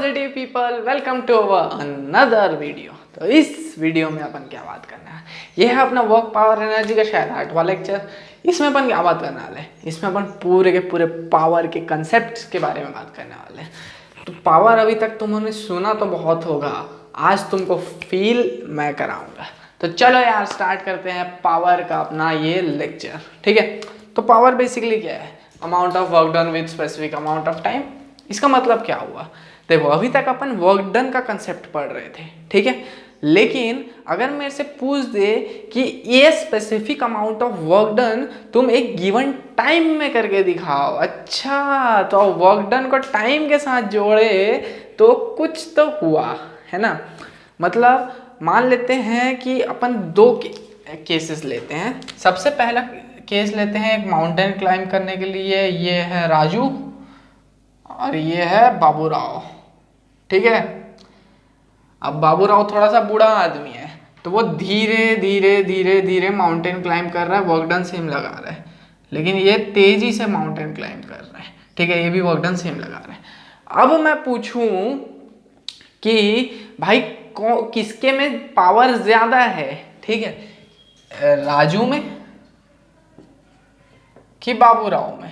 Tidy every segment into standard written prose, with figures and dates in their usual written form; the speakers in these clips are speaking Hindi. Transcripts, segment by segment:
Positive people, welcome to our another video. तो इस वीडियो में अपन क्या बात करना है, ये है अपना वर्क पावर एनर्जी का शायद 8वां लेक्चर। इसमें अपन क्या बात करने वाले हैं, इसमें अपन पूरे के पूरे पावर के कंसेप्ट के बारे में बात करने वाले हैं। तो पावर अभी तक तुमने सुना तो बहुत होगा, आज तुमको फील मैं कराऊंगा। तो चलो यार स्टार्ट करते हैं पावर का अपना ये लेक्चर, ठीक है। तो पावर बेसिकली क्या है, amount of work done with specific amount of time. इसका मतलब क्या हुआ, देखो अभी तक अपन वर्क डन का कंसेप्ट पढ़ रहे थे, ठीक है। लेकिन अगर मेरे से पूछ दे कि ये specific amount of work done तुम एक गिवन टाइम में करके दिखाओ, अच्छा तो वर्क डन को टाइम के साथ जोड़े तो कुछ तो हुआ है ना। मतलब मान लेते हैं कि अपन दो केसेस लेते हैं। सबसे पहला केस लेते हैं, एक माउंटेन क्लाइंब करने के लिए, ये है राजू और ये है बाबूराव, ठीक है। अब बाबूराव थोड़ा सा बूढ़ा आदमी है, तो वो धीरे धीरे धीरे धीरे माउंटेन क्लाइंब कर रहा है, वर्क डन सेम लगा रहा है। लेकिन ये तेजी से माउंटेन क्लाइंब कर रहा है, ठीक है, ये भी वर्क डन सेम लगा रहा है। अब मैं पूछूं कि भाई किसके में पावर ज्यादा है, ठीक है, राजू में कि बाबूराव में,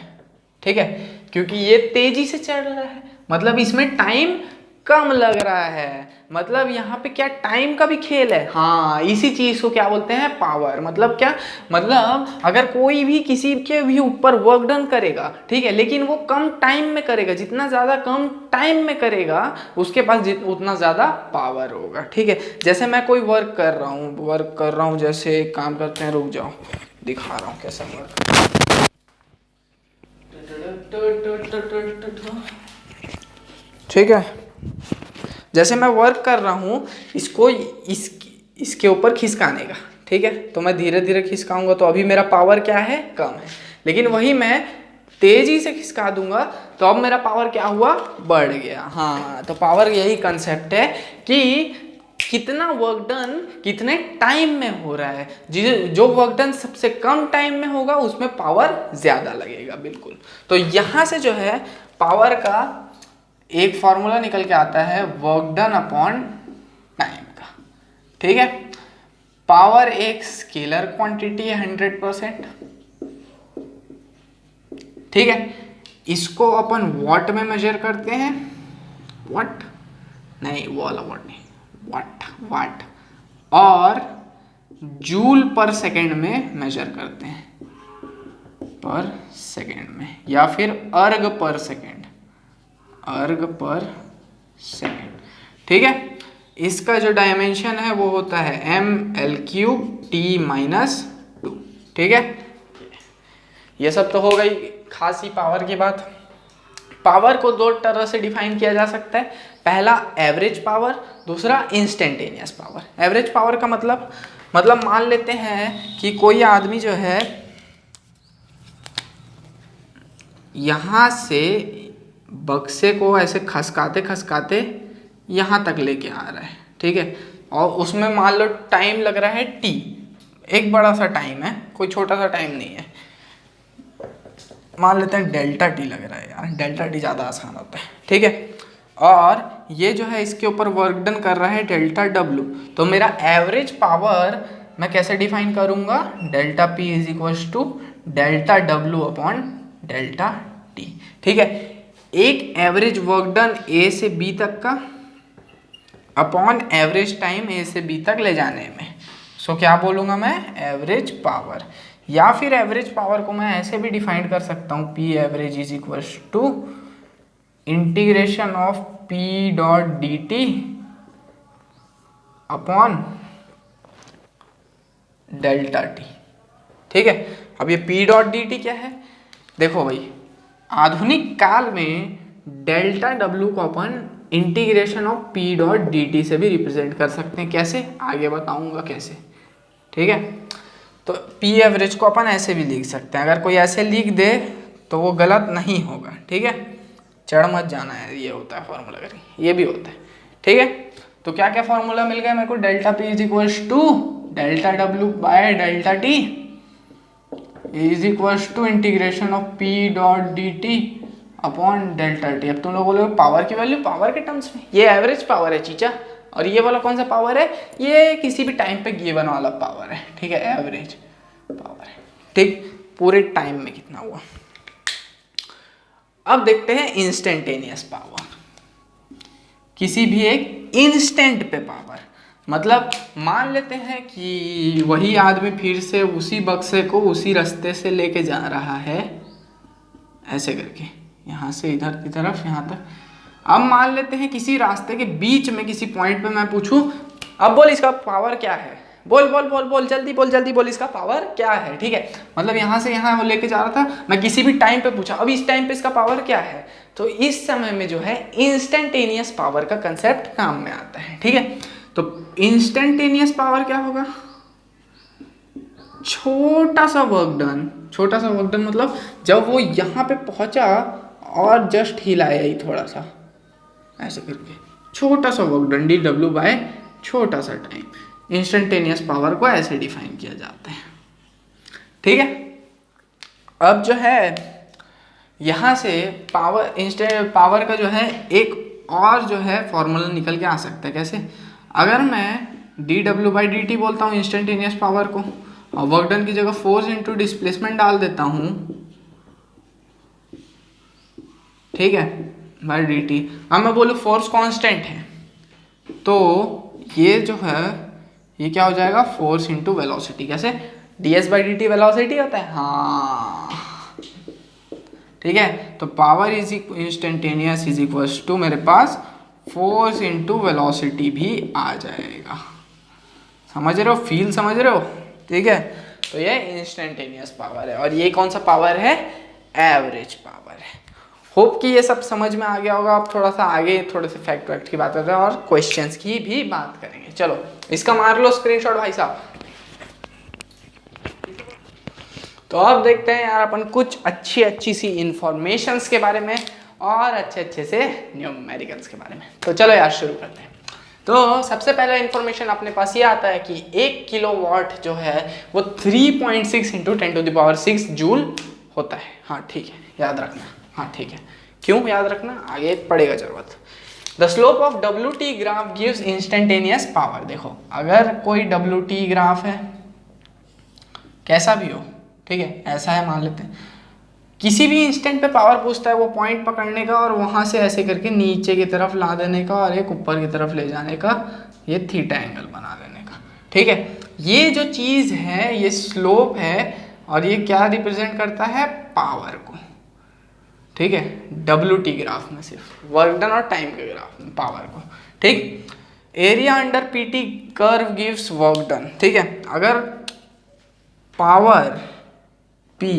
ठीक है। क्योंकि ये तेजी से चल रहा है, मतलब इसमें टाइम कम लग रहा है, मतलब यहाँ पे क्या टाइम का भी खेल है। हाँ, इसी चीज को क्या बोलते हैं, पावर। मतलब क्या, मतलब अगर कोई भी किसी के भी ऊपर वर्क डन करेगा, ठीक है, लेकिन वो कम टाइम में करेगा, जितना ज्यादा कम टाइम में करेगा उसके पास उतना ज्यादा पावर होगा, ठीक है। जैसे मैं कोई वर्क कर रहा हूँ, जैसे एक काम करते हैं, रुक जाओ दिखा रहा हूँ कैसा वर्क। ठीक है, जैसे मैं वर्क कर रहा हूँ इसको इसके ऊपर खिसकाने का, ठीक है। तो मैं धीरे धीरे खिसकाऊंगा तो अभी मेरा पावर क्या है, कम है। लेकिन वही मैं तेजी से खिसका दूंगा तो अब मेरा पावर क्या हुआ, बढ़ गया। हाँ, तो पावर यही कंसेप्ट है कि कितना वर्क डन कितने टाइम में हो रहा है। जो वर्क डन सबसे कम टाइम में होगा उसमें पावर ज्यादा लगेगा, बिल्कुल। तो यहां से जो है पावर का एक फॉर्मूला निकल के आता है, वर्क डन अपॉन टाइम का, ठीक है। पावर एक स्केलर क्वांटिटी है 100%, ठीक है। इसको अपन वॉट में मेजर करते हैं, वॉट नहीं, वो वाला वॉट नहीं, वाट और जूल पर सेकेंड में मेजर करते हैं, पर सेकेंड में, या फिर अर्ग पर सेकेंड, ठीक है। इसका जो डायमेंशन है वो होता है mL3T-2, ठीक है। ये सब तो हो गई खासी पावर की बात। पावर को दो तरह से डिफाइन किया जा सकता है, पहला एवरेज पावर, दूसरा इंस्टेंटेनियस पावर। एवरेज पावर का मतलब मान लेते हैं कि कोई आदमी जो है यहां से बक्से को ऐसे खसकाते खसकाते यहां तक लेके आ रहा है, ठीक है, और उसमें मान लो टाइम लग रहा है T, एक बड़ा सा टाइम है, कोई छोटा सा टाइम नहीं है। मान लेते हैं डेल्टा T लग रहा है, यार डेल्टा T ज़्यादा आसान होता है, ठीक है। और ये जो है इसके ऊपर वर्क डन कर रहा है डेल्टा W। तो मेरा एवरेज पावर मैं कैसे डिफाइन करूंगा, delta P is equal to delta W upon delta T, ठीक है। एक एवरेज वर्क डन A से B तक का अपॉन एवरेज टाइम A से B तक ले जाने में, सो क्या बोलूँगा मैं, एवरेज पावर। या फिर एवरेज पावर को मैं ऐसे भी डिफाइन कर सकता हूँ, P average is equal to integration of P dot D T upon delta T, ठीक है। अब ये P डॉट डी टी क्या है, देखो भाई आधुनिक काल में डेल्टा W को अपन integration of P dot D T से भी रिप्रेजेंट कर सकते हैं। कैसे, आगे बताऊंगा कैसे, ठीक है। तो P एवरेज को अपन ऐसे भी लिख सकते हैं, अगर कोई ऐसे लिख दे तो वो गलत नहीं होगा, ठीक है। चढ़ मत जाना है, ये होता है फॉर्मूला, करें ये भी होता है, ठीक है। तो क्या क्या फॉर्मूला मिल गया मेरे को, delta P is equal to delta W by delta T is equal to integration of P dot D T upon delta T. अब तुम लोग बोलोगे पावर की वैल्यू पावर के टर्म्स में, ये एवरेज पावर है चीचा, और ये वाला कौन सा पावर है, ये किसी भी टाइम पे गिवन वाला पावर है, ठीक है, एवरेज पावर है, ठीक, पूरे टाइम में कितना हुआ। अब देखते हैं इंस्टेंटेनियस पावर, किसी भी एक इंस्टेंट पे पावर, मतलब मान लेते हैं कि वही आदमी फिर से उसी बक्से को उसी रास्ते से लेके जा रहा है, ऐसे करके यहाँ से इधर की तरफ यहाँ तक। अब मान लेते हैं किसी रास्ते के बीच में किसी पॉइंट पे मैं पूछूं, अब बोल इसका पावर क्या है, बोल बोल बोल बोल जल्दी बोल इसका पावर क्या है, ठीक है, मतलब यहाँ से यहाँ वो लेके जा रहा था, मैं किसी भी टाइम पे पूछा अब इस टाइम पे इसका पावर क्या है, तो इस समय में जो है इंस्टेंटेनियस पावर का कंसेप्ट काम में आता है, ठीक है। तो इंस्टेंटेनियस पावर क्या होगा, छोटा सा वर्क डन मतलब जब वो यहाँ पे पहुंचा और जस्ट हिलाया ही थोड़ा सा ऐसे करके, छोटा सा work done, D W by छोटा सा टाइम। इंस्टेंटेनियस पावर को ऐसे डिफाइन किया जाता है, ठीक है। अब जो है यहाँ से पावर का जो है एक और जो है फॉर्मूला निकल के आ सकता है, कैसे, अगर मैं D W by D T बोलता हूँ इंस्टेंटेनियस पावर को, और वर्क डन की जगह फोर्स इनटू डिस्प्लेसमेंट डाल देता हूँ, ठीक है, बाई डी टी। अब मैं बोलूँ फोर्स कांस्टेंट है, तो ये जो है ये क्या हो जाएगा, फोर्स इनटू वेलोसिटी, कैसे, D S by D T velocity होता है, हाँ, ठीक है। तो power is instantaneous is equals to मेरे पास फोर्स इनटू वेलोसिटी भी आ जाएगा, समझ रहे हो, फील समझ रहे हो, ठीक है। तो ये इंस्टेंटेनियस पावर है, और ये कौन सा पावर है, एवरेज पावर है। होप कि ये सब समझ में आ गया होगा। अब थोड़ा सा आगे थोड़े से फैक्ट वैक्ट की बात करते हैं और क्वेश्चंस की भी बात करेंगे। चलो इसका मार लो स्क्रीनशॉट भाई साहब। तो अब देखते हैं यार अपन कुछ अच्छी सी इंफॉर्मेशंस के बारे में और अच्छे से न्यूमेरिकल्स के बारे में। तो चलो यार शुरू करते हैं। तो सबसे पहला इंफॉर्मेशन अपने पास ये आता है कि 1 किलोवाट जो है वो 3.6 इंटू 10⁶ जूल होता है। हाँ ठीक है, याद रखना। हाँ ठीक है, क्यों याद रखना, आगे पड़ेगा जरूरत। The slope of WT graph gives instantaneous power. देखो अगर कोई WT ग्राफ है, कैसा भी हो, ठीक है, ऐसा है मान लेते हैं, किसी भी इंस्टेंट पे पावर पूछता है, वो पॉइंट पकड़ने का और वहाँ से ऐसे करके नीचे की तरफ ला देने का और एक ऊपर की तरफ ले जाने का, ये थीटा एंगल बना देने का, ठीक है। ये जो चीज़ है ये स्लोप है और ये क्या रिप्रेजेंट करता है, पावर को, ठीक है। WT ग्राफ में सिर्फ वर्क डन और टाइम के ग्राफ में पावर को, ठीक। Area under PT curve gives work done, ठीक है। अगर पावर P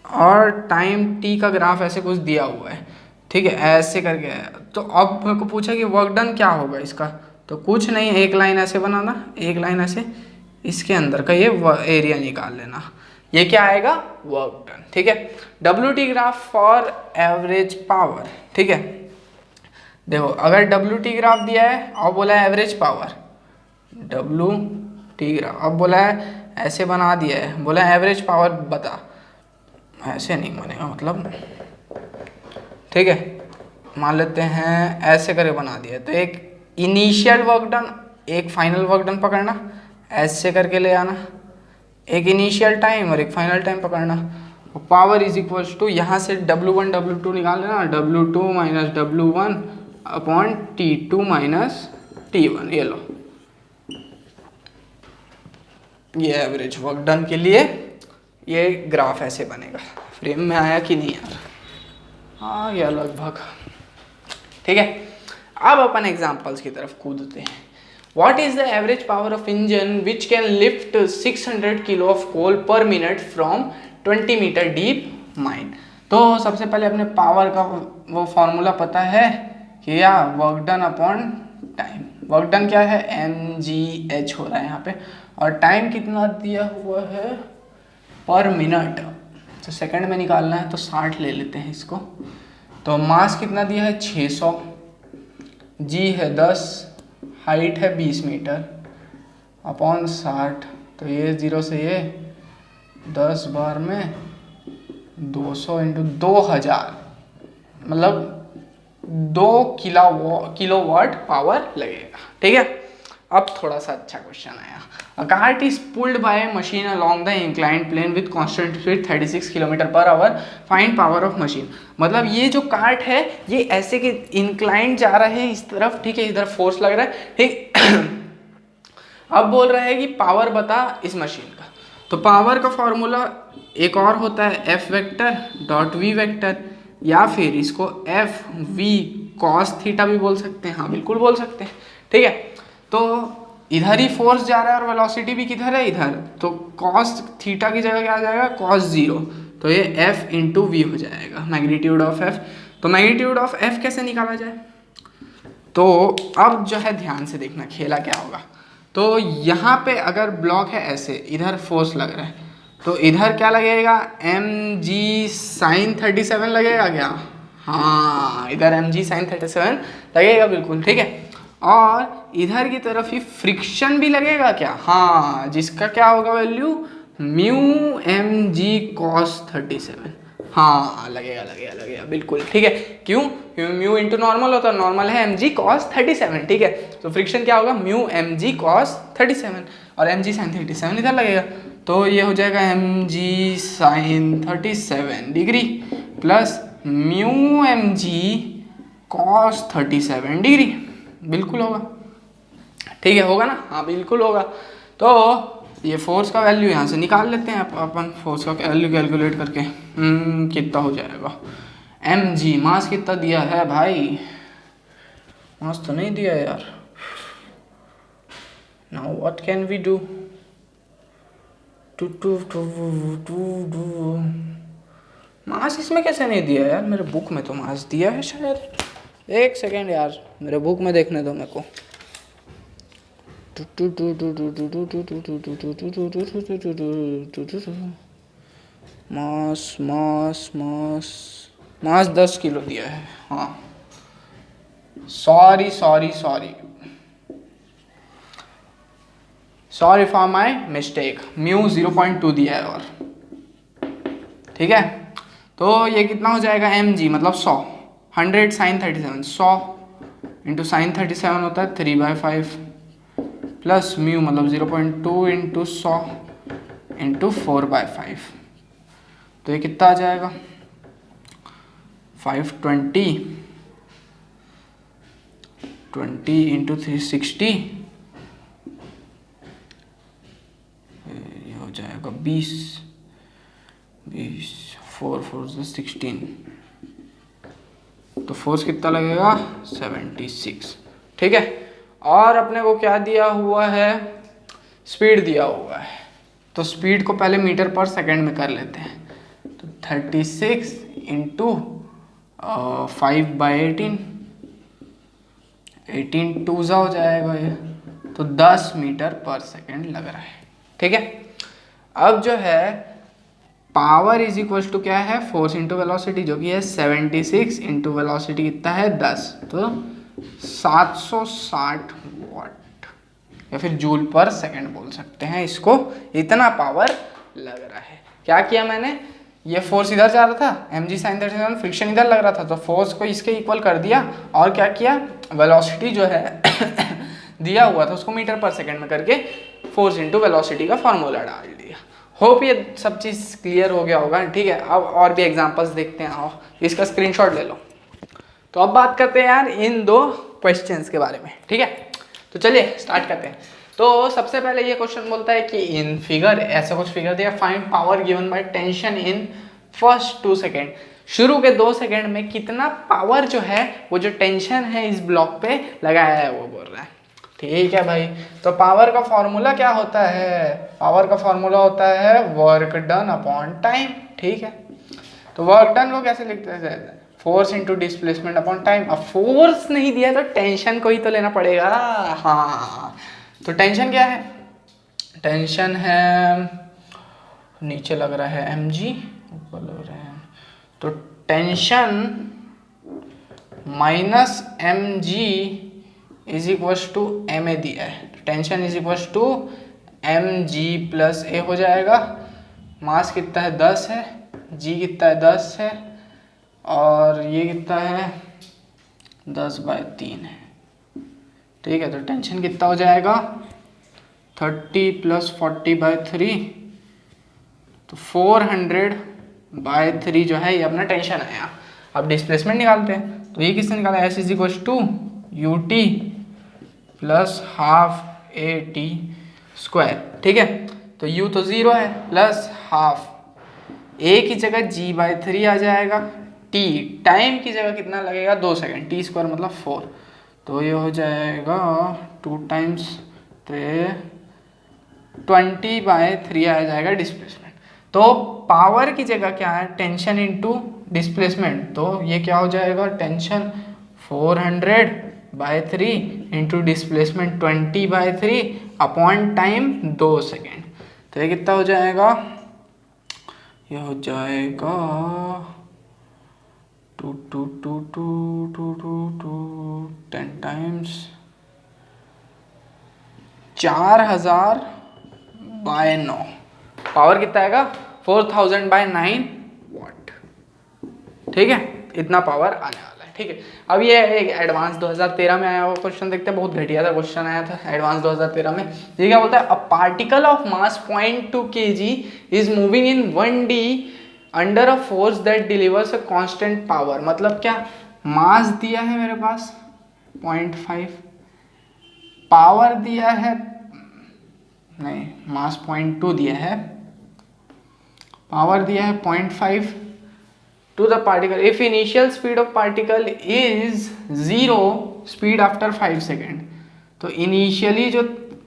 और टाइम T का ग्राफ ऐसे कुछ दिया हुआ है, ठीक है, ऐसे करके है, तो अब मेरे को पूछा कि वर्क डन क्या होगा इसका, तो कुछ नहीं, एक लाइन ऐसे बनाना, एक लाइन ऐसे, इसके अंदर का ये एरिया निकाल लेना, ये क्या आएगा, वर्क डन, ठीक है। WT graph for average power, ठीक है। देखो अगर WT ग्राफ दिया है और बोला है एवरेज पावर, WT ग्राफ, अब बोला है ऐसे बना दिया है, बोला है एवरेज पावर बता, ऐसे नहीं बनेगा मतलब, ठीक है। मान लेते हैं ऐसे करके बना दिया, तो एक इनिशियल वर्क डन एक फाइनल वर्क डन पकड़ना, ऐसे करके ले आना, एक इनिशियल टाइम और एक फाइनल टाइम पकड़ना, और पावर इज इक्वल्स टू यहाँ से W1 W2 निकाल लेना, W2 minus W1 upon T2 minus T1, ये लो, ये एवरेज वर्क डन के लिए ये ग्राफ ऐसे बनेगा। फ्रेम में आया कि नहीं यार, आ गया लगभग, ठीक है। अब अपन एग्जांपल्स की तरफ कूदते हैं। What is the average power of engine which can lift 600 kilo of coal per minute from 20 metre deep mine. तो सबसे पहले अपने पावर का वो फॉर्मूला पता है कि या work done upon time. Work done क्या है, mgh हो रहा है यहाँ पे, और टाइम कितना दिया हुआ है, पर मिनट, तो सेकंड में निकालना है तो 60 ले लेते हैं इसको। तो मास कितना दिया है 600, जी है 10, हाइट है 20 मीटर अपॉन 60, तो ये 0 से ये 10 बार में 200 इंटू 2000, मतलब 2 किलोवाट पावर लगेगा। ठीक है, अब थोड़ा सा अच्छा क्वेश्चन आया। A cart is pulled by machine along the inclined plane with constant speed 36 kilometre per hour, find power of machine. मतलब ये जो कार्ट है ये ऐसे कि इंक्लाइंड जा रहा है इस तरफ, ठीक है, इधर फोर्स लग रहा है, ठीक। अब बोल रहा है कि पावर बता इस मशीन का। तो पावर का फॉर्मूला एक और होता है F vector dot V vector, या फिर इसको एफ वी कॉस थीटा भी बोल सकते हैं। हाँ बिल्कुल बोल सकते हैं, ठीक है। तो इधर ही फोर्स जा रहा है और वेलोसिटी भी किधर है, इधर। तो कॉस थीटा की जगह क्या आ जाएगा, कॉस 0। तो ये एफ इंटू वी हो जाएगा, मैग्नीट्यूड ऑफ एफ। तो मैग्नीट्यूड ऑफ एफ कैसे निकाला जाए, तो अब जो है ध्यान से देखना खेला क्या होगा। तो यहाँ पे अगर ब्लॉक है ऐसे, इधर फोर्स लग रहा है, तो इधर क्या लगेगा, एम जी साइन 37 लगेगा क्या। हाँ, इधर एम जी साइन 37 लगेगा बिल्कुल, ठीक है। और इधर की तरफ ही फ्रिक्शन भी लगेगा क्या, हाँ, जिसका क्या होगा value, mu M G cos 37। हाँ लगेगा लगेगा लगेगा बिल्कुल, ठीक है। क्यों, क्यों म्यू इंटू नॉर्मल होता है, नॉर्मल है एम जी कॉस 37, ठीक है। तो फ्रिक्शन क्या होगा, म्यू एम जी कॉस 37 और एम जी साइन 37 इधर लगेगा। तो ये हो जाएगा M G sine 37 degree plus mu M G cos 37 degree, बिल्कुल होगा, ठीक है, होगा ना, हाँ बिल्कुल होगा। तो ये फोर्स का वैल्यू यहाँ से निकाल लेते हैं अपन, फोर्स का वैल्यू कैलकुलेट करके। कितना हो जाएगा, एम जी मास कितना दिया है भाई, मास तो नहीं दिया यार। Now what can we do, mass इसमें कैसे नहीं दिया यार, मेरे बुक में तो मास दिया है शायद। एक सेकेंड यार, मेरे बुक में देखने दो मेरे को। मास मास मास मास 10 किलो दिया है, हाँ sorry sorry sorry sorry for my mistake, mu 0.2 दिया है और, ठीक है। तो ये कितना हो जाएगा, एम जी मतलब 100, 100 साइन 37, 100 इंटू साइन 37 होता है 3/5 प्लस म्यू मतलब 0.2 इंटू 100 इंटू 4/5। तो ये कितना आ जाएगा, 520 20 इंटू 360, ये हो जाएगा 20 4 4 16। तो फोर्स कितना लगेगा, 76, ठीक है। और अपने को क्या दिया हुआ है, स्पीड दिया हुआ है। तो स्पीड को पहले मीटर पर सेकंड में कर लेते हैं। तो 36 इंटू 5/18, 18 2 हो जाएगा ये, तो 10 मीटर पर सेकंड लग रहा है, ठीक है। अब जो है पावर इज इक्वल टू क्या है, फोर्स इंटू वेलोसिटी, जो कि है 76 इंटू वेलोसिटी कितना है 10, तो 760 वाट या फिर जूल पर सेकंड बोल सकते हैं इसको। इतना पावर लग रहा है। क्या किया मैंने, ये फोर्स इधर जा रहा था, एम जी साइन 37, फ्रिक्शन इधर लग रहा था, तो फोर्स को इसके इक्वल कर दिया। और क्या किया, वेलोसिटी जो है दिया हुआ था उसको मीटर पर सेकंड में करके फोर्स इंटू वेलोसिटी का फॉर्मूला डाल दिया। होप ये सब चीज़ क्लियर हो गया होगा, ठीक है। अब और भी एग्जांपल्स देखते हैं, आओ इसका स्क्रीनशॉट ले लो। तो अब बात करते हैं यार इन 2 क्वेश्चंस के बारे में, ठीक है। तो चलिए स्टार्ट करते हैं। तो सबसे पहले ये क्वेश्चन बोलता है कि इन फिगर, ऐसा कुछ फिगर दिया, find power given by tension in first 2 second. शुरू के 2 सेकेंड में कितना पावर जो है वो जो टेंशन है इस ब्लॉक पे लगाया है वो बोल रहा है, ठीक है भाई। तो पावर का फॉर्मूला क्या होता है, पावर का फॉर्मूला होता है वर्क डन अपॉन टाइम, ठीक है। तो वर्क डन को कैसे लिखते हैं, force into displacement upon time. अब फोर्स नहीं दिया तो टेंशन को ही तो लेना पड़ेगा, हाँ। तो टेंशन क्या है, टेंशन है नीचे लग रहा है एम जी, ऊपर लग रहा है, तो tension minus M G is equal to M A दिया है। Tension is equal to M G plus A हो जाएगा। मास कितना है 10 है, जी कितना है 10 है, और ये कितना है 10/3 है। ठीक है, तो टेंशन कितना हो जाएगा 30 + 40/3, तो 400/3 जो है ये अपना टेंशन आया। अब डिस्प्लेसमेंट निकालते हैं, तो ये किससे निकाला, S = UT + ½ AT²। ठीक है, तो U तो 0 है, प्लस हाफ A की जगह G/3 आ जाएगा, T टाइम की जगह कितना लगेगा 2 सेकेंड, T² मतलब 4, तो ये हो जाएगा 2 × 20/3 आ जाएगा डिस्प्लेसमेंट। तो पावर की जगह क्या है टेंशन इनटू डिस्प्लेसमेंट, तो ये क्या हो जाएगा tension 400/3 into displacement 20/3 upon time 2 second. तो ये कितना हो जाएगा, ये हो जाएगा 2 2 2 2 2 2 2 10 टाइम्स 4000/9। पावर कितना आएगा 4000/9 वाट। ठीक है, इतना पावर आने वाला है। ठीक है, अब ये एक एडवांस 2013 में आया हुआ क्वेश्चन देखते हैं, बहुत घटिया था क्वेश्चन आया था एडवांस 2013 में। ये क्या बोलता है, a particle of mass 0.2 kg is moving in 1D under a force that delivers a constant power. मतलब क्या, मास दिया है मेरे पास 0.5, पावर दिया है, नहीं मास 0.2 दिया है, पावर दिया है 0.5 to the particle if initial speed of particle is 0 speed after 5 second. तो इनिशियली जो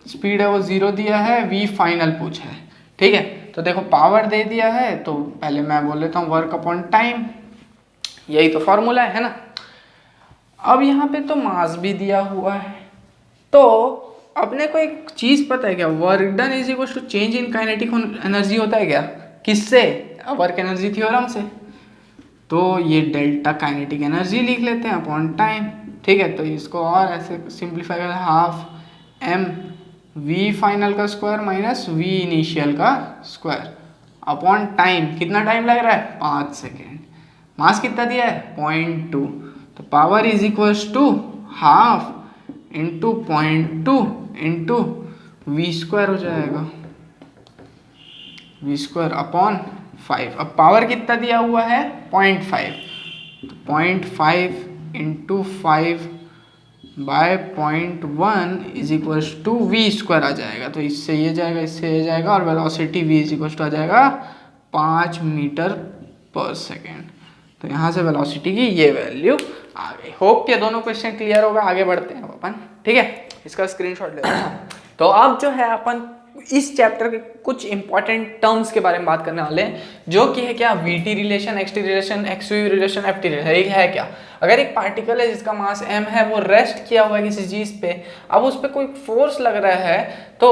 स्पीड है वो 0 दिया है, v फाइनल पूछा है। ठीक है, तो देखो पावर दे दिया है, तो पहले मैं बोल लेता हूँ वर्क अपॉन टाइम, यही तो फॉर्मूला है ना। अब यहाँ पे तो मास भी दिया हुआ है, तो अपने को एक चीज पता है क्या, work done is equal to change in kinetic energy होता है क्या, किससे, वर्क एनर्जी थ्योरम से। तो ये डेल्टा काइनेटिक एनर्जी लिख लेते हैं अपॉन टाइम। ठीक है, तो इसको और ऐसे सिंप्लीफाई कर, ½ m v फाइनल का स्क्वायर माइनस v इनिशियल का स्क्वायर अपॉन टाइम, कितना टाइम लग रहा है 5 सेकेंड। मास कितना दिया है 0.2, तो power is equals to ½ into 0.2 into v² हो जाएगा, v² अपॉन 5। अब पावर कितना दिया हुआ है 0.5, तो 0.5 into 5/0.1 is equals to v² आ जाएगा। तो इससे ये जाएगा, इससे ये जाएगा, और velocity v is equals to आ जाएगा 5 मीटर/सेकेंड। तो यहाँ से वेलोसिटी की ये वैल्यू आ गई। होप ये दोनों क्वेश्चन क्लियर होगा। आगे बढ़ते हैं अपन। ठीक है, इसका स्क्रीनशॉट लेते हैं। तो अब जो है अपन इस चैप्टर के कुछ इंपॉर्टेंट टर्म्स के बारे में बात करने वाले हैं, जो कि है क्या, VT relation, XT relation, XV relation, FT relation. ये है क्या, अगर एक पार्टिकल है जिसका मास m है, वो रेस्ट किया हुआ है किसी चीज पे, अब उस पर कोई फोर्स लग रहा है, तो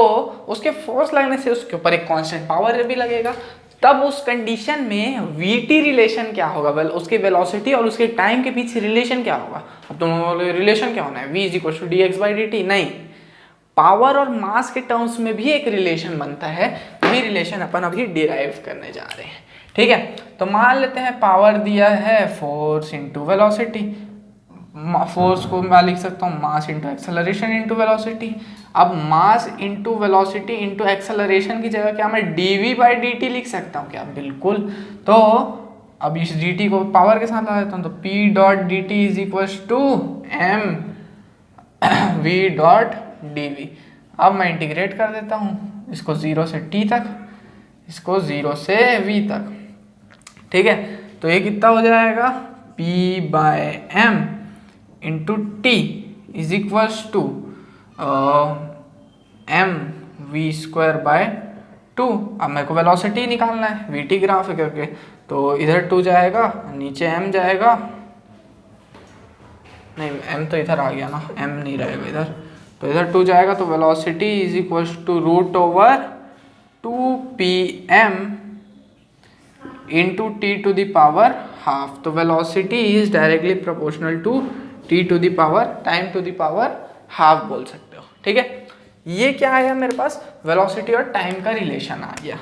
उसके फोर्स लगने से उसके ऊपर एक कांस्टेंट पावर भी लगेगा। तब उस कंडीशन में वीटी रिलेशन क्या होगा, उसकी वेलोसिटी और उसके टाइम के बीच रिलेशन क्या होगा। अब तुम बोलोगे रिलेशन क्या होना है, v = dx/dt, नहीं, पावर और मास के टर्म्स में भी एक रिलेशन बनता है। वही रिलेशन अपन अभी डिराइव करने जा रहे हैं। ठीक है, तो मान लेते हैं पावर दिया है फोर्स इंटू वेलोसिटी, फोर्स को मैं लिख सकता हूँ mass into acceleration into velocity. अब mass into velocity into acceleration की जगह क्या मैं dv/dt लिख सकता हूँ क्या, बिल्कुल। तो अब इस dt को पावर के साथ ला देता हूँ, तो p.dt is equals to mv.dv। अब मैं इंटीग्रेट कर देता हूँ, इसको 0 से t तक, इसको 0 से v तक। ठीक है, तो ये कितना हो जाएगा p/m into T is equals to mv²/2। अब मेरे को वेलोसिटी निकालना है, vt ग्राफ है करके, तो इधर 2 जाएगा, नीचे m जाएगा, नहीं m तो इधर आ गया ना, m नहीं रहेगा इधर, तो इधर 2 जाएगा, तो velocity is equals to √2pm into t⁻²। तो velocity is directly proportional to time to the power ½ बोल सकते हो। ठीक है, ये क्या आया मेरे पास, वेलोसिटी और टाइम का रिलेशन आ गया।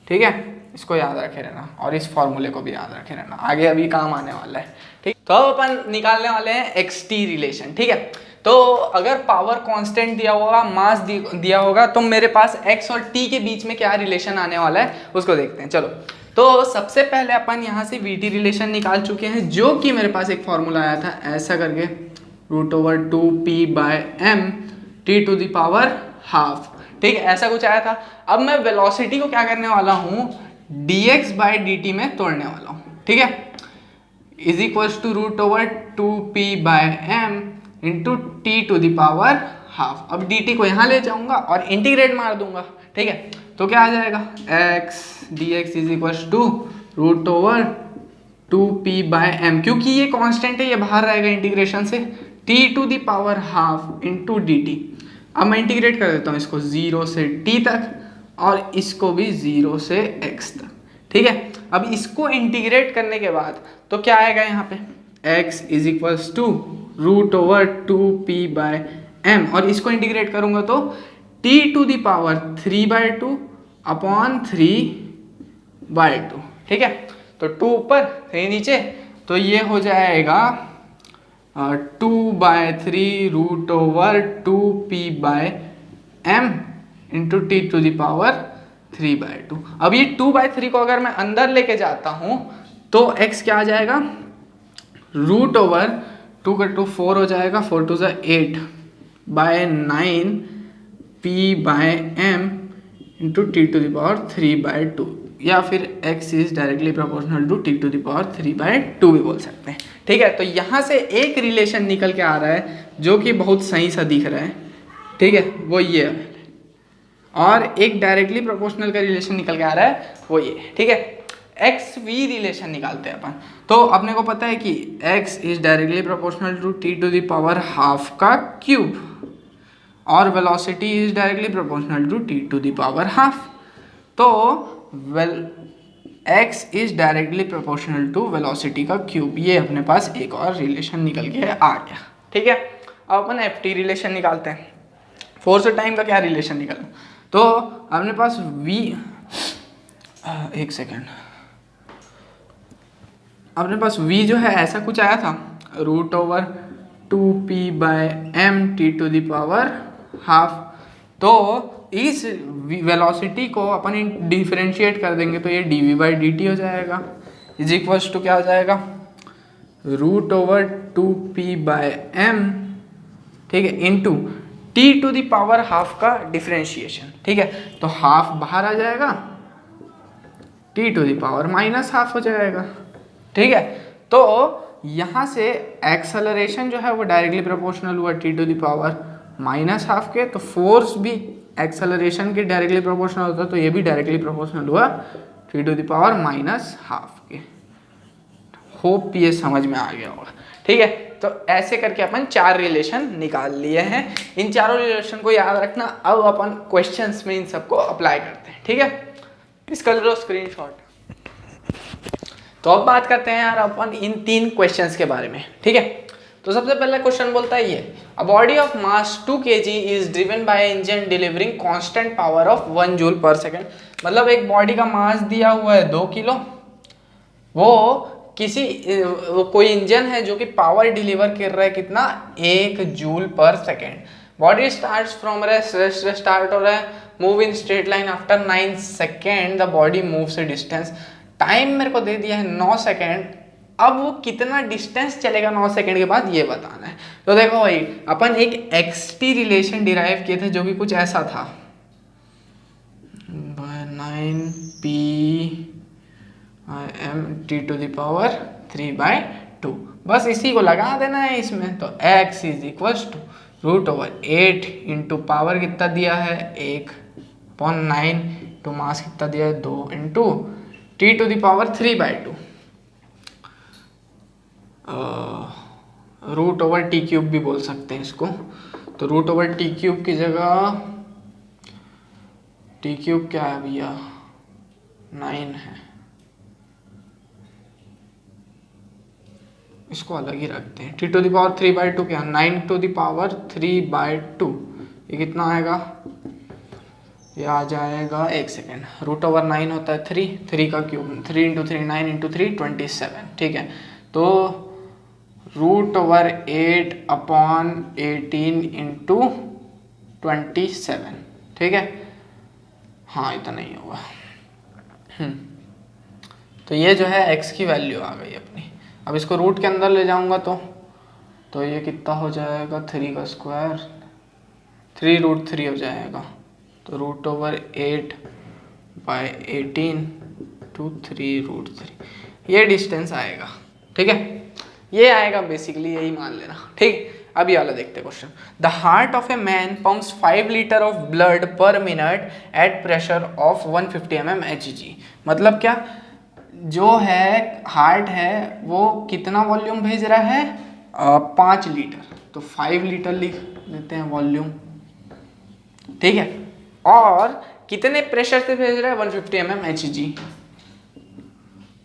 ठीक है, इसको याद रखे रहना और इस फॉर्मूले को भी याद रखे रहना, आगे अभी काम आने वाला है। ठीक, तो अब अपन निकालने वाले हैं एक्स टी रिलेशन। ठीक है, तो अगर पावर कांस्टेंट दिया होगा, मास दिया होगा, तो मेरे पास x और t के बीच में क्या रिलेशन आने वाला है उसको देखते हैं। चलो, तो सबसे पहले अपन यहाँ से vt रिलेशन निकाल चुके हैं, जो कि मेरे पास एक फॉर्मूला आया था ऐसा करके, √2p/m t⁻²। ठीक है, ऐसा कुछ आया था। अब मैं वेलोसिटी को क्या करने वाला हूँ, dx/dt में तोड़ने वाला हूँ। ठीक है, is equals to √2p/m into t⁻²। अब dt को यहाँ ले जाऊंगा और इंटीग्रेट मार दूंगा। ठीक है, तो क्या आ जाएगा, x dx is equals to √2p/m, क्योंकि ये कांस्टेंट है, ये बाहर रहेगा इंटीग्रेशन से, t⁻² इंटू dt। अब मैं इंटीग्रेट कर देता हूँ इसको 0 से t तक और इसको भी 0 से x तक। ठीक है, अब इसको इंटीग्रेट करने के बाद तो क्या आएगा यहाँ पे, x is equals to √2p/m, और इसको इंटीग्रेट करूंगा तो t⁻3/2 अपॉन 3/2। ठीक है, तो 2 ऊपर 3 नीचे, तो ये हो जाएगा 2/3 √2p/m इंटू t⁻3/2। अब ये 2/3 को अगर मैं अंदर लेके जाता हूं तो x क्या आ जाएगा, √2 का 2 4 हो जाएगा, 4 2 8/9 p/m इंटू t⁻3/2, या फिर x is directly proportional to t⁻3/2 भी बोल सकते हैं। ठीक है, तो यहाँ से एक रिलेशन निकल के आ रहा है जो कि बहुत सही सा दिख रहा है। ठीक है, वो ये है, और एक डायरेक्टली प्रोपोर्शनल का रिलेशन निकल के आ रहा है, वो ये। ठीक है, एक्स वी रिलेशन निकालते हैं अपन। तो अपने को पता है कि x is directly proportional to t⁻½ का क्यूब, और velocity is directly proportional to t⁻½ तो x is directly proportional to velocity का क्यूब। ये अपने पास एक और रिलेशन निकल के आ गया। ठीक है, अब अपन ft रिलेशन निकालते हैं। फोर्स और टाइम का क्या रिलेशन निकला, तो अपने पास v, एक सेकेंड, अपने पास v जो है ऐसा कुछ आया था, √2p/m t⁻²। तो इस वेलोसिटी को अपन डिफरेंशिएट कर देंगे तो ये dv/dt हो जाएगा, इज इक्वल्स टू क्या हो जाएगा, √2p/m, ठीक है, इंटू t⁻½ का डिफरेंशिएशन। ठीक है, तो हाफ बाहर आ जाएगा, t⁻−½ हो जाएगा। ठीक है, तो यहाँ से एक्सेलरेशन जो है वो डायरेक्टली प्रोपोर्शनल हुआ t⁻−½ के, तो फोर्स भी एक्सेलरेशन के डायरेक्टली प्रोपोर्शनल होता है, तो ये भी डायरेक्टली प्रोपोर्शनल हुआ t⁻−½ के। होप ये समझ में आ गया होगा। ठीक है, तो ऐसे करके अपन 4 रिलेशन निकाल लिए हैं। इन चारों रिलेशन को याद रखना। अब अपन क्वेश्चंस में इन सबको अप्लाई करते हैं। ठीक है, इसका लो स्क्रीनशॉट। तो अब बात करते हैं यार अपन इन 3 क्वेश्चंस के बारे में। ठीक है, तो सबसे पहला क्वेश्चन बोलता है ये, a body of mass 2 kg is driven by engine delivering constant power of 1 joule पर सेकेंड। मतलब एक बॉडी का मास दिया हुआ है 2 किलो, वो कोई इंजन है जो कि पावर डिलीवर कर रहा है कितना, 1 जूल पर second. Body start from rest, rest start हो रहा है, move in straight line after 9 second, the body moves A distance. Time मेरे को दे दिया है 9 सेकेंड, अब वो कितना डिस्टेंस चलेगा 9 सेकेंड के बाद ये बताना है। तो देखो भाई, अपन एक xt रिलेशन डिराइव किए थे जो कि कुछ ऐसा था, 9p/m t⁻3/2, बस इसी को लगा देना है इसमें। तो x is equals to √8 into power कितना दिया है 1/9 टू मास कितना दिया है 2 इंटू t⁻3/2 √t³ भी बोल सकते हैं इसको। तो √t³ की जगह t³ क्या है भैया, 9 है, इसको अलग ही रखते हैं। t⁻3/2 क्या, 9⁻3/2, ये कितना आएगा ये आ जाएगा, एक सेकेंड, √9 होता है 3, 3 का क्यूब, 3 इंटू 3 9 इंटू 3 27, ठीक है। तो √8/18 इंटू 27, ठीक है। हाँ इतना ही होगा। तो ये जो है x की वैल्यू आ गई अपनी। अब इसको रूट के अंदर ले जाऊंगा तो ये कितना हो जाएगा, 3 का स्क्वायर, 3√3 हो जाएगा। तो √8/18 टू 3√3 ये डिस्टेंस आएगा, ठीक है। ये आएगा बेसिकली, यही मान लेना, ठीक। अब ये वाला देखते हैं question. The heart of a man pumps 5 litre of blood पर minute at pressure of 150 mm Hg। मतलब क्या, जो है हार्ट है वो कितना वॉल्यूम भेज रहा है, 5 लीटर, तो 5 लीटर लिख देते हैं वॉल्यूम, ठीक है। और कितने प्रेशर से भेज रहा है, 150 mm Hg,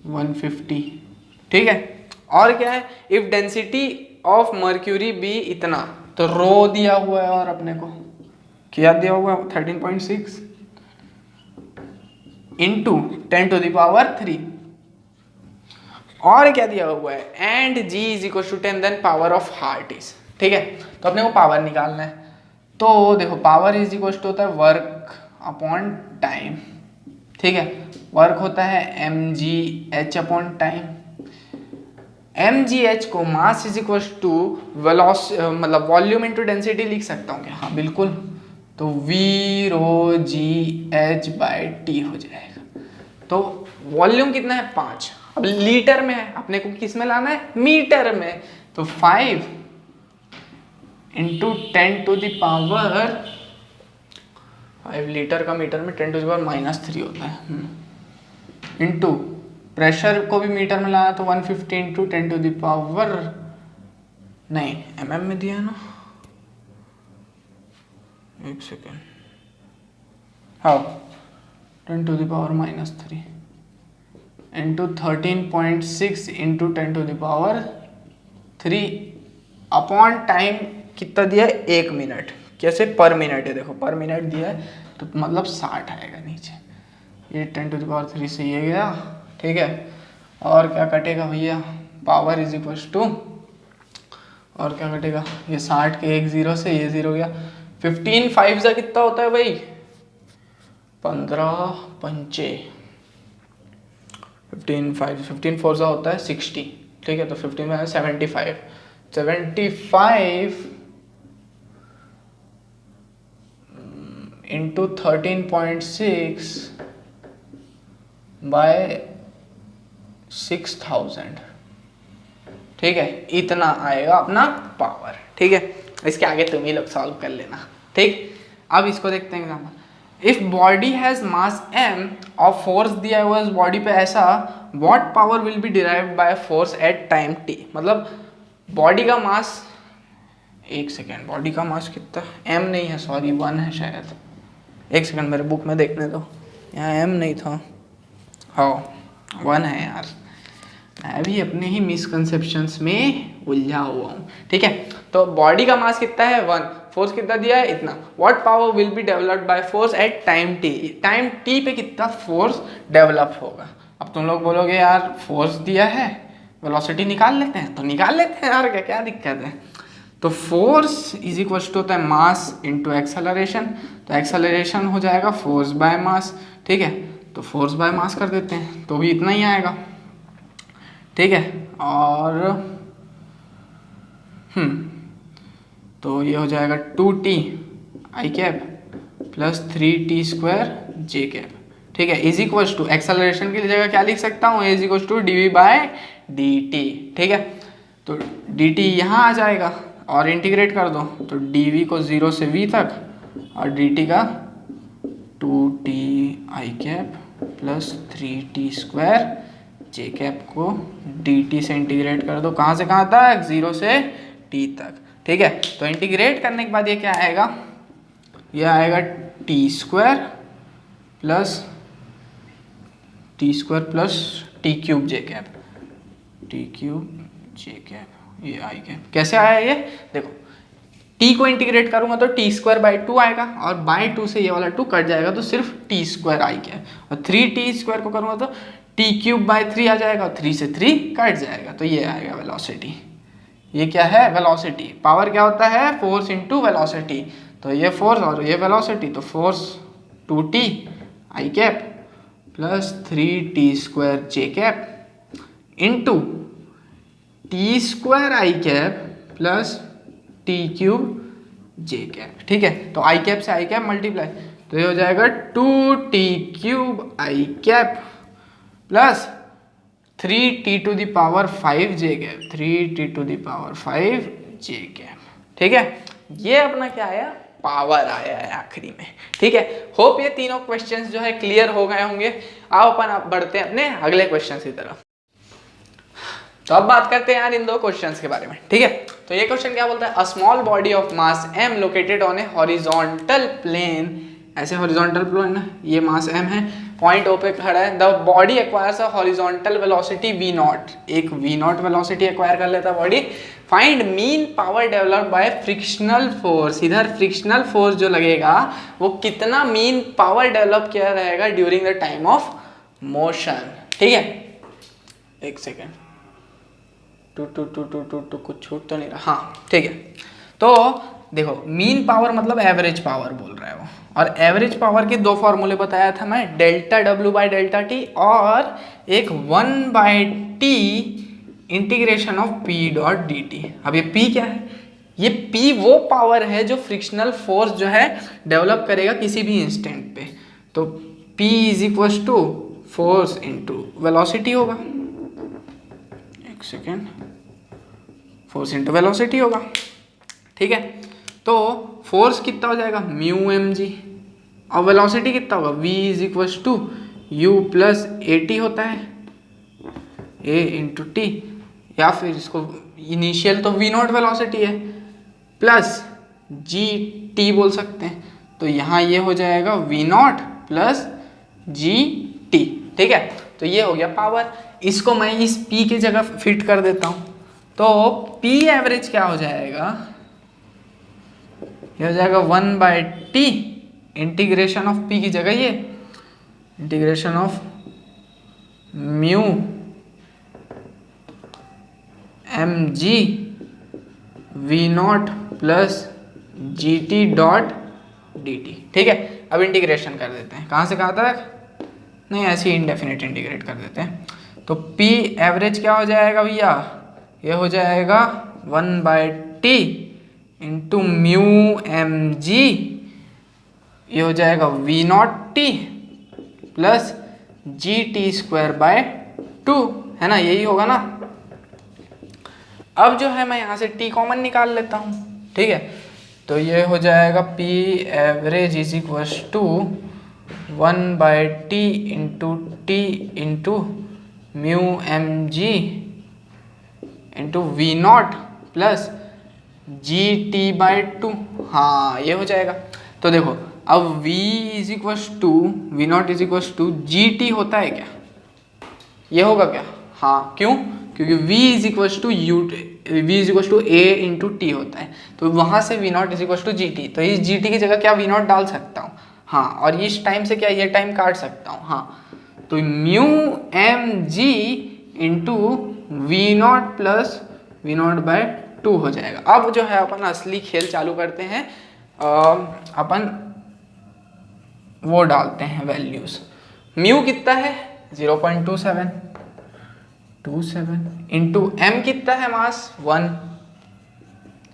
150, ठीक है। और क्या है, if density of mercury be इतना, तो रो दिया हुआ है और अपने को क्या दिया हुआ है, 13.6 इंटू 10⁻3, और क्या दिया हुआ है, and G is equal to 10, then power of heart is, ठीक है। तो अपने को पावर निकालना है। तो देखो पावर इज इक्वल टू होता है वर्क अपॉन टाइम, ठीक है। वर्क होता है mgh अपॉन टाइम। mgh को मास इज इक्वल टू मतलब वॉल्यूम इंटू डेंसिटी लिख सकता हूँ क्या, हाँ बिल्कुल। तो v/g/h/t हो जाएगा। तो वॉल्यूम कितना है, 5। अब लीटर में है, अपने को किस में लाना है, मीटर में। तो 5 इंटू 5 लीटर का मीटर में 10⁻³ होता है, इंटू प्रेशर को भी मीटर में लाना, तो 150 इंटू 10⁻, नहीं mm में दिया है ना, एक सेकेंड, हाँ 10⁻³ इंटू 13.6 इंटू 10⁻³ अपॉन टाइम कितना दिया है, 1 मिनट। कैसे, पर मिनट है, देखो पर मिनट दिया है तो मतलब 60 आएगा नीचे। ये 10⁻³ से ये गया, ठीक है। और क्या कटेगा भैया, पावर इज इक्वल टू, और क्या कटेगा, ये 60 के एक 0 से ये 0 गया, 15 5 से कितना होता है भाई, 15 पंचे, 15 5 15 4 से होता है 60, ठीक है। तो 15 में 75 इंटू 13.6 बाय 6000, ठीक है। इतना आएगा अपना पावर, ठीक है। इसके आगे तुम ही लोग सॉल्व कर लेना, ठीक। अब इसको देखते हैं example. If body has mass m और फोर्स दिया हुआ है उस बॉडी पे ऐसा, what power will be derived by force at time t। मतलब बॉडी का मास, एक सेकेंड, बॉडी का मास कितना, m नहीं है, सॉरी 1 है शायद, एक सेकेंड मेरे बुक में देखने दो, यहाँ m नहीं था, हाँ 1 है यार, मैं भी अपने ही मिसकंसेप्शंस में उलझा हुआ हूँ, ठीक है। तो बॉडी का मास कितना है, 1, फोर्स कितना दिया है, इतना। What power will be developed by force at time t, time t पे कितना फोर्स डेवलप होगा। अब तुम लोग बोलोगे यार फोर्स दिया है, वेलोसिटी निकाल लेते हैं, तो निकाल लेते हैं यार, क्या दिक्कत है। तो फोर्स इज इक्वल टू होता है मास इंटू एक्सेलरेशन, तो एक्सेलरेशन हो जाएगा फोर्स बाय मास, ठीक है। तो फोर्स बाय मास कर देते हैं, तो भी इतना ही आएगा, ठीक है। और तो ये हो जाएगा 2t i cap plus 3t² j cap, ठीक है, इज इक्वल टू एक्सेलरेशन की जगह क्या लिख सकता हूँ, इज इक्वल टू dv/dt, ठीक है। तो dt यहाँ आ जाएगा और इंटीग्रेट कर दो, तो dv को 0 से v तक और dt का 2t i cap plus 3t² j cap को dt से इंटीग्रेट कर दो, कहाँ से कहाँ तक, 0 से t तक, ठीक है। तो इंटीग्रेट करने के बाद ये क्या आएगा, ये आएगा t² plus t³ j cap, t³ j cap, ये i कैप। कैसे आया ये देखो, टी को इंटीग्रेट करूंगा तो टी स्क्वायर बाई 2 आएगा, और बाई 2 से ये वाला 2 कट जाएगा तो सिर्फ टी स्क्वायर आई क्या, और 3t स्क्वायर को करूंगा तो टी क्यूब बाई 3 आ जाएगा, और 3 से 3 कट जाएगा, तो ये आएगा वेलोसिटी। ये क्या है, वेलोसिटी। पावर क्या होता है, फोर्स इंटू वेलोसिटी, तो ये फोर्स और ये वेलोसिटी, तो फोर्स 2t आई कैप प्लस 3t स्क्वायर जे कैप इंटू टी स्क्वायर आई कैप प्लस टी क्यूब जे कैप। ठीक है, तो आई कैप से आई कैप मल्टीप्लाई, तो ये हो जाएगा 2t cube I cap plus 3t to the power 5 J cap, 3t to the power 5 J cap. ठीक है, ये अपना क्या आया, पावर आया है आखिरी में। ठीक है, होप ये तीनों क्वेश्चंस जो है क्लियर हो गए होंगे। आओ अपन आप बढ़ते हैं अपने अगले क्वेश्चन की तरफ। तो अब बात करते हैं यार इन दो क्वेश्चंस के बारे में। ठीक है, तो ये क्वेश्चन क्या बोलता है, a small body of mass m located on a horizontal plane, ऐसे हॉरिजॉन्टल प्लेन ना, ये मास m है, पॉइंट O पे खड़ा है, the body acquires a horizontal velocity v nought, एक v नॉट वेलोसिटी एक्वायर कर लेता body, find mean power developed by frictional force, इधर फ्रिक्शनल फोर्स जो लगेगा वो कितना मीन पावर डेवलप किया रहेगा during the time of motion. ठीक है, एक सेकेंड, कुछ छूट तो नहीं रहा, हाँ ठीक है। तो देखो मीन पावर मतलब एवरेज पावर बोल रहा है वो, और एवरेज पावर के दो फॉर्मूले बताया था मैं, delta W by delta T और एक 1 by t integration of P dot D T. अब ये पी क्या है, ये पी वो पावर है जो फ्रिक्शनल फोर्स जो है डेवलप करेगा किसी भी इंस्टेंट पे, तो P is equal to force into velocity होगा, एक सेकेंड, फोर्स इंटू वेलोसिटी होगा। ठीक है, तो फोर्स कितना हो जाएगा, म्यू एम जी, और वेलोसिटी कितना होगा, v is equal to U plus A T होता है, a इंटू टी, या फिर इसको इनिशियल तो v नॉट वेलोसिटी है प्लस जी टी बोल सकते हैं, तो यहाँ ये हो जाएगा v not plus g T. ठीक है, तो ये हो गया पावर, इसको मैं इस p की जगह फिट कर देता हूँ, तो p एवरेज क्या हो जाएगा, ये हो जाएगा 1 by t integration of p की जगह ये integration of mu M g v not plus g t dot D t. ठीक है, अब इंटीग्रेशन कर देते हैं, कहाँ से कहाँ तक, नहीं ऐसे ही इंडेफिनिट इंटीग्रेट कर देते हैं, तो p एवरेज क्या हो जाएगा भैया, ये हो जाएगा 1 by t into mu M g, ये हो जाएगा v not t plus g t square by 2, है ना, यही होगा ना। अब जो है मैं यहाँ से t कॉमन निकाल लेता हूँ। ठीक है, तो ये हो जाएगा p average is equal to 1 by t into t into mu M g into v not plus g t by 2, हाँ ये हो जाएगा। तो देखो अब v is equal to v not is equal to g t होता है क्या, ये होगा क्या, हाँ क्यों, क्योंकि v is equal to u, v is equal to a into t होता है, तो वहाँ से v not is equal to g t, तो इस जी टी की जगह क्या v नॉट डाल सकता हूँ, हाँ, और इस टाइम से क्या ये टाइम काट सकता हूँ, हाँ, तो mu M g into v not plus v not by 2 हो जाएगा। अब जो है अपन असली खेल चालू करते हैं, अपन वो डालते हैं वैल्यूज, म्यू कितना है 0.27 इंटू एम कितना है मास 1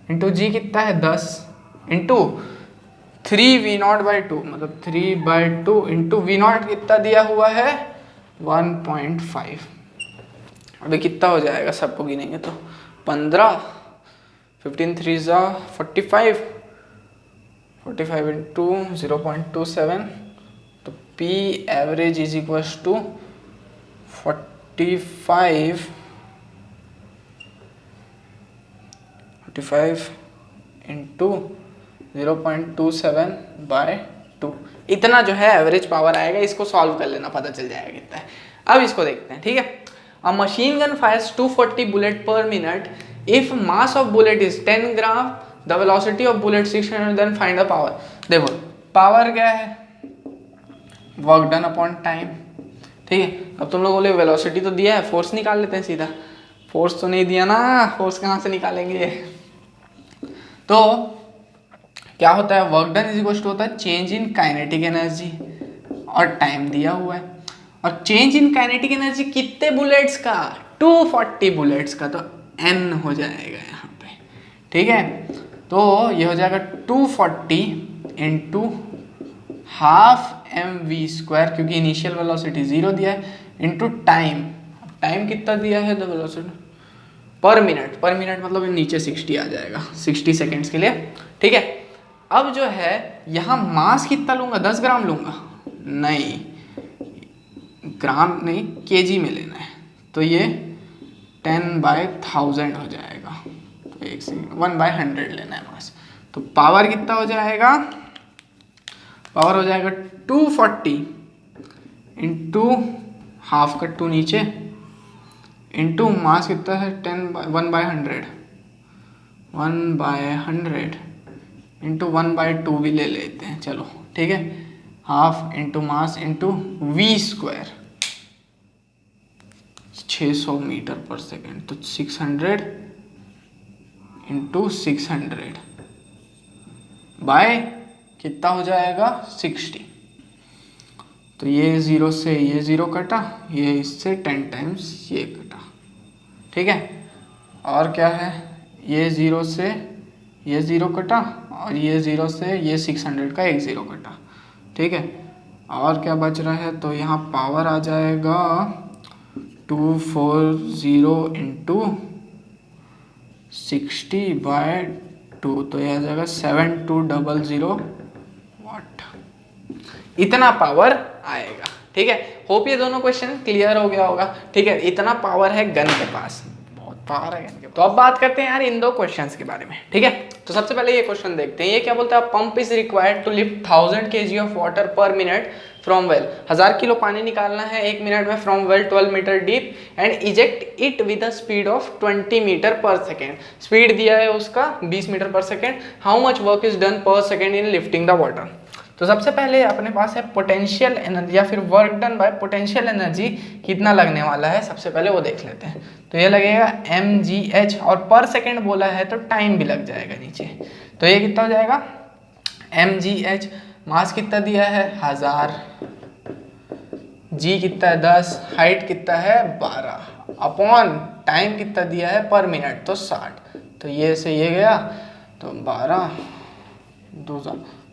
इंटू जी कितना है 10 इंटू 3 वी नॉट बाई 2, मतलब 3 बाई 2 इंटू वी नॉट कितना दिया हुआ है 1.5। अभी कितना हो जाएगा, सबको गिनेंगे तो 15, 15 3 जा 45, 45 इंटू 0.27, तो P average is equal to 45 into 0.27 by 2, इतना जो है एवरेज पावर आएगा। इसको सॉल्व कर लेना, पता चल जाएगा कितना है। अब इसको देखते हैं। ठीक है, a machine gun fires 240 bullet per minute, if mass of bullet is 10 gram the velocity of bullet 600 then find the power. देखो पावर क्या है, वर्क डन अपॉन टाइम, ठीक है। अब तुम लोग बोले वेलोसिटी तो दिया है, फोर्स निकाल लेते हैं सीधा। फोर्स तो नहीं दिया ना, फोर्स कहाँ से निकालेंगे। तो क्या होता है, work done is equal to होता है चेंज इन काइनेटिक एनर्जी, और टाइम दिया हुआ है। और चेंज इन काइनेटिक एनर्जी कितने बुलेट्स का, 240 बुलेट्स का, तो n हो जाएगा यहाँ पे, ठीक है। तो ये हो जाएगा 240 इंटू हाफ mv², क्योंकि इनिशियल वेलोसिटी 0 दिया है, इंटू टाइम। टाइम कितना दिया है, द वेलोसिटी पर मिनट, पर मिनट मतलब नीचे 60 आ जाएगा, 60 सेकेंड्स के लिए, ठीक है। अब जो है यहाँ मास कितना लूँगा, 10 ग्राम लूँगा, नहीं ग्राम नहीं केजी में लेना है, तो ये 10/1000 हो जाएगा। तो 1/100 लेना है मास। तो पावर कितना हो जाएगा, पावर हो जाएगा 240 इंटू हाफ का 2 नीचे, इंटू मास कितना है 1/100 इंटू 1/2 भी ले लेते हैं, चलो ठीक है। Half into mass into v², 600 metre per second, तो 600 इंटू 600 बाय कितना हो जाएगा 60। तो ये 0 से ये 0 कटा, ये इससे 10 टाइम्स ये कटा, ठीक है। और क्या है, ये 0 से ये 0 कटा, और ये 0 से ये 600 का एक 0 कटा, ठीक है। और क्या बच रहा है, तो यहाँ पावर आ जाएगा 240 इंटू 60/2, तो यह आ जाएगा 7200 वाट, इतना पावर आएगा, ठीक है। होप ये दोनों क्वेश्चन क्लियर हो गया होगा, ठीक है। इतना पावर है गन के पास, बहुत पावर है गन के पास। तो अब बात करते हैं यार इन दो क्वेश्चंस के बारे में, ठीक है। तो सबसे पहले ये क्वेश्चन देखते हैं, ये क्या बोलता है, pump is required to lift 1000 kg of water per minute from well. 1000 kilo पानी निकालना है 1 मिनट में from well 12 metre deep, and eject it with a speed of 20 metre per second. Speed दिया है उसका 20 metre per second. How much work is done per second in lifting the water. तो सबसे पहले अपने पास है पोटेंशियल एनर्जी या फिर work done by potential energy कितना लगने वाला है, सबसे पहले वो देख लेते हैं। तो ये लगेगा mgh, और पर सेकेंड बोला है तो टाइम भी लग जाएगा नीचे। तो ये कितना हो जाएगा mgh, मास कितना दिया है 1000, g कितना है 10, हाइट कितना है 12, अपॉन टाइम कितना दिया है पर मिनट तो 60। तो ये से ये गया तो 12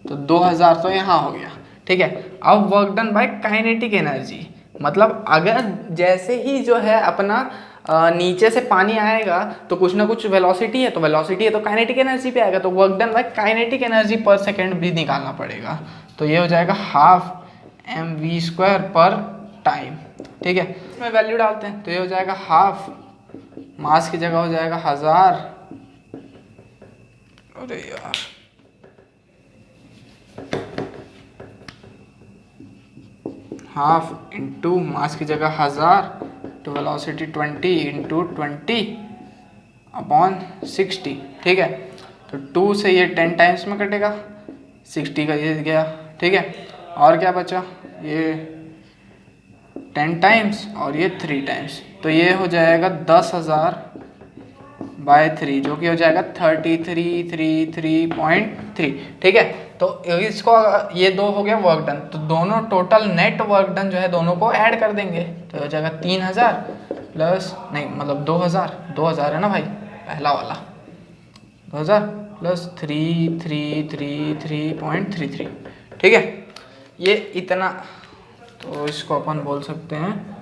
तो 2000 तो यहाँ हो गया, ठीक है। अब work done by kinetic energy, मतलब अगर जैसे ही जो है अपना नीचे से पानी आएगा तो कुछ ना कुछ वेलोसिटी है, तो वेलोसिटी है तो काइनेटिक एनर्जी पे आएगा, तो work done by kinetic energy पर सेकेंड भी निकालना पड़ेगा। तो ये हो जाएगा हाफ mv² पर टाइम, ठीक है। इसमें वैल्यू डालते हैं, तो ये हो जाएगा हाफ, मास की जगह हो जाएगा 1000, अरे यार हाफ इंटू मास की जगह 1000 तो वेलोसिटी 20 इंटू 20 अपॉन 60, ठीक है। तो 2 से ये 10 टाइम्स में कटेगा, 60 का ये गया, ठीक है। और क्या बचा, ये 10 टाइम्स और ये 3 टाइम्स, तो ये हो जाएगा 10,000/3, जो कि हो जाएगा 3333.3, ठीक है। तो इसको ये दो हो गया वर्क डन, तो दोनों टोटल नेट वर्क डन जो है दोनों को ऐड कर देंगे, तो हो जाएगा 3000 प्लस नहीं मतलब 2000 है ना भाई, पहला वाला 2000 प्लस 3333.33, ठीक है। ये इतना, तो इसको अपन बोल सकते हैं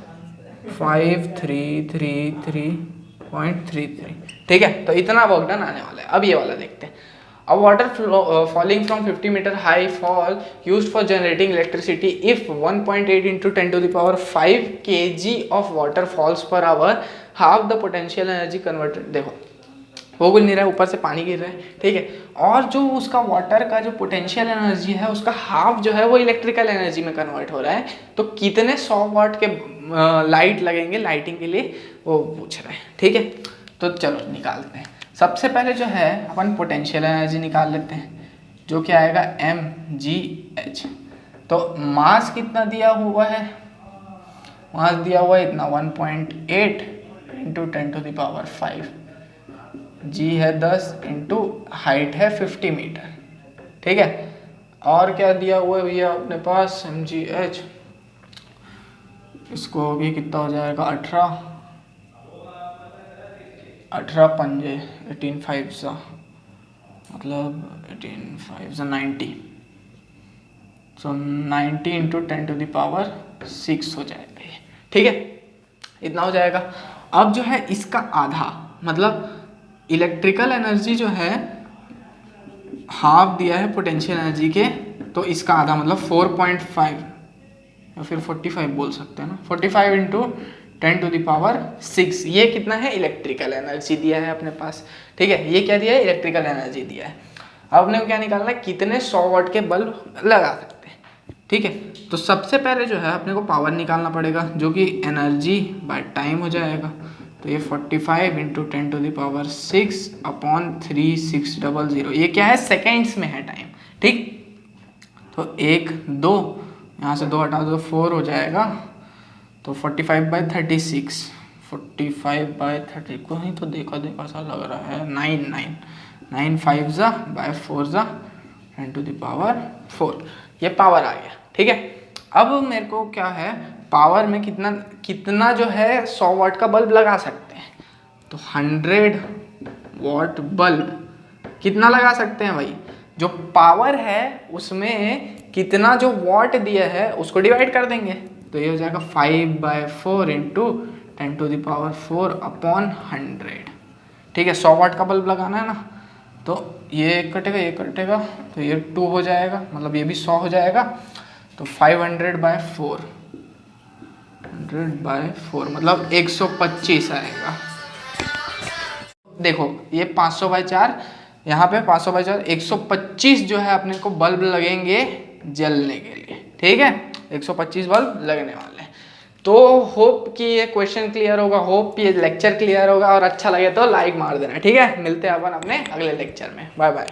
5333.33, ठीक है। तो इतना वर्क डन आने वाला है। अब ये वाला देखते हैं। A water falling from 50 meter high fall used for generating electricity if 1.8 into 10 to the power 5 kg of water falls per hour, half the potential energy converted। देखो वो कुछ नहीं रहा है, ऊपर से पानी गिर रहा है, ठीक है। और जो उसका वाटर का जो पोटेंशियल एनर्जी है उसका हाफ जो है वो इलेक्ट्रिकल एनर्जी में कन्वर्ट हो रहा है। तो कितने 100 वाट के लाइट लगेंगे लाइटिंग के लिए, वो पूछ रहे हैं, ठीक है। तो चलो निकालते हैं। सबसे पहले जो है अपन पोटेंशियल एनर्जी निकाल लेते हैं, जो क्या आएगा mgh। तो मास कितना दिया हुआ है, मास दिया हुआ है इतना 1.8 इंटू 10⁵, g है 10 इंटू हाइट है 50 मीटर, ठीक है। और क्या दिया हुआ है भैया अपने पास mgh, इसको भी कितना हो जाएगा 18 पंजे 18 5 मतलब 18 5 90, सो 90 इंटू 10⁶ हो जाएगा ये, ठीक है, इतना हो जाएगा। अब जो है इसका आधा, मतलब इलेक्ट्रिकल एनर्जी जो है हाफ दिया है पोटेंशियल एनर्जी के, तो इसका आधा मतलब 4.5 या फिर 45 बोल सकते हैं ना, 45 इंटू 10⁶। ये कितना है, इलेक्ट्रिकल एनर्जी दिया है अपने पास, ठीक है। ये क्या दिया है, इलेक्ट्रिकल एनर्जी दिया है। अब अपने को क्या निकालना है, कितने 100 वाट के बल्ब लगा सकते हैं, ठीक है। तो सबसे पहले जो है अपने को पावर निकालना पड़ेगा, जो कि एनर्जी बाय टाइम हो जाएगा। तो ये 45 इंटू 10⁶ अपॉन 3600, ये क्या है, सेकेंड्स में है टाइम, ठीक। तो 1 2 यहाँ से 2 हटा दो 4 हो जाएगा, तो 45/36, 45/30 को ही तो देखा सा लग रहा है, 9 5/4 10⁴, ये पावर आ गया, ठीक है। अब मेरे को क्या है, पावर में कितना जो है 100 वाट का बल्ब लगा सकते हैं, तो 100 वाट बल्ब कितना लगा सकते हैं भाई, जो पावर है उसमें कितना जो वाट दिया है उसको डिवाइड कर देंगे, तो ये हो जाएगा 5/4 इंटू 10⁴ अपॉन 100, ठीक है। 100 वाट का बल्ब लगाना है ना, तो ये कटेगा तो ये 2 हो जाएगा, मतलब ये भी 100 हो जाएगा, तो 500/4 मतलब 125 आएगा। देखो ये 500/4, यहाँ पे 500/4 125 जो है अपने को बल्ब लगेंगे जलने के लिए, ठीक है, 125 बल्ब लगने वाले हैं। तो होप कि ये क्वेश्चन क्लियर होगा, होप ये लेक्चर क्लियर होगा, और अच्छा लगे तो लाइक मार देना, ठीक है। मिलते हैं अपन अपने अगले लेक्चर में, बाय बाय।